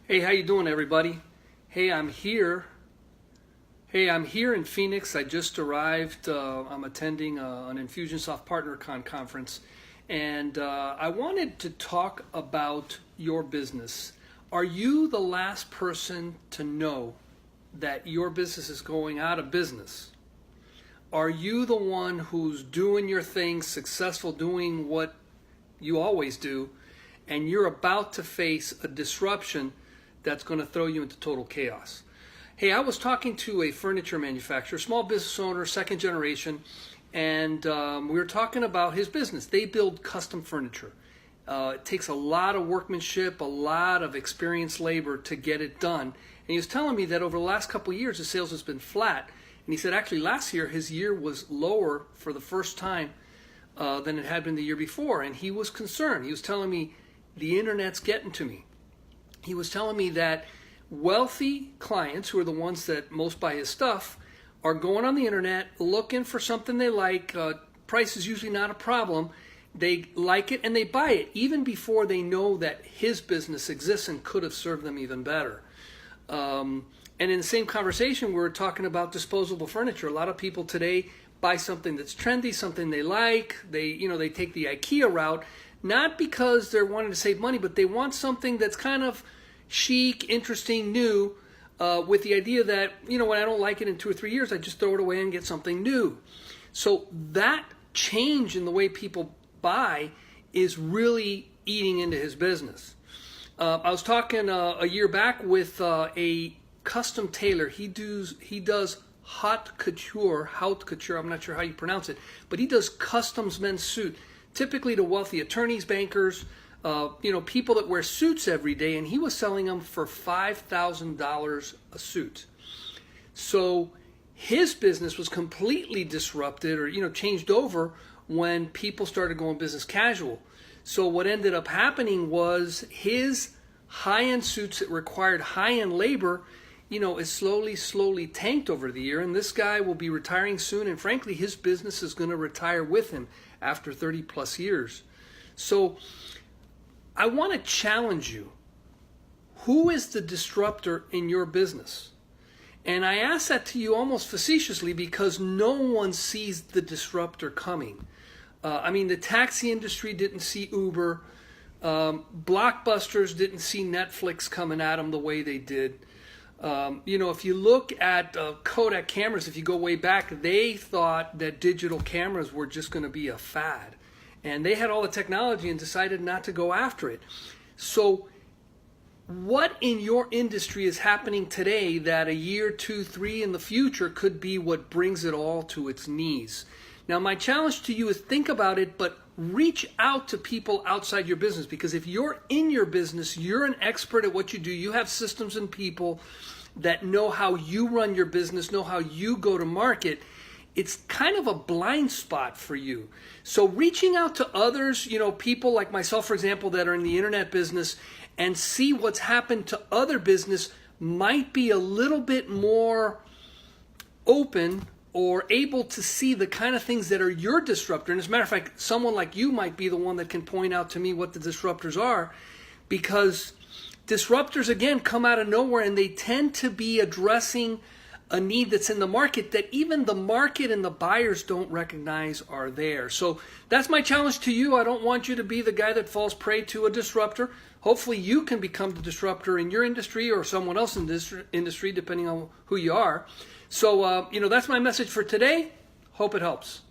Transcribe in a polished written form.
Hey, how you doing, everybody? Hey, I'm here. Hey, I'm here in Phoenix. I just arrived. I'm attending an Infusionsoft PartnerCon conference, and I wanted to talk about your business. Are you the last person to know that your business is going out of business? Are you the one who's doing your thing, successful, doing what you always do, and you're about to face a disruption that's going to throw you into total chaos? Hey, I was talking to a furniture manufacturer, small business owner, second generation, and we were talking about his business. They build custom furniture. It takes a lot of workmanship, a lot of experienced labor to get it done. And he was telling me that over the last couple of years, his sales has been flat. And he said actually last year, his year was lower for the first time than it had been the year before. And he was concerned. He was telling me, the internet's getting to me. He was telling me that wealthy clients, who are the ones that most buy his stuff, are going on the internet looking for something they like. Price is usually not a problem. They like it and they buy it even before they know that his business exists and could have served them even better. And in the same conversation, we were talking about disposable furniture. A lot of people today buy something that's trendy, something they like. They take the IKEA route, not because they're wanting to save money, but they want something that's kind of chic, interesting, new, with the idea that, when I don't like it in 2 or 3 years, I just throw it away and get something new. So that change in the way people buy is really eating into his business. I was talking a year back with a custom tailor. He does haute couture, I'm not sure how you pronounce it, but he does customs men's suit, typically to wealthy attorneys, bankers, people that wear suits every day, and he was selling them for $5,000 a suit. So his business was completely disrupted or, changed over when people started going business casual. So what ended up happening was his high-end suits that required high-end labor, is slowly tanked over the year. And this guy will be retiring soon. And frankly, his business is going to retire with him after 30 plus years. So I want to challenge you. Who is the disruptor in your business? And I ask that to you almost facetiously because no one sees the disruptor coming. The taxi industry didn't see Uber. Blockbusters didn't see Netflix coming at them the way they did. If you look at Kodak cameras, if you go way back, they thought that digital cameras were just going to be a fad. And they had all the technology and decided not to go after it. So what in your industry is happening today that a year, 2, 3 in the future could be what brings it all to its knees? Now, my challenge to you is think about it, but reach out to people outside your business, because if you're in your business, you're an expert at what you do. You have systems and people that know how you run your business, know how you go to market. It's kind of a blind spot for you. So reaching out to others, people like myself, for example, that are in the internet business, and see what's happened to other business might be a little bit more open or able to see the kind of things that are your disruptor. And as a matter of fact, someone like you might be the one that can point out to me what the disruptors are, because disruptors, again, come out of nowhere and they tend to be addressing a need that's in the market that even the market and the buyers don't recognize are there. So that's my challenge to you. I don't want you to be the guy that falls prey to a disruptor. Hopefully you can become the disruptor in your industry or someone else in this industry, depending on who you are. So, that's my message for today. Hope it helps.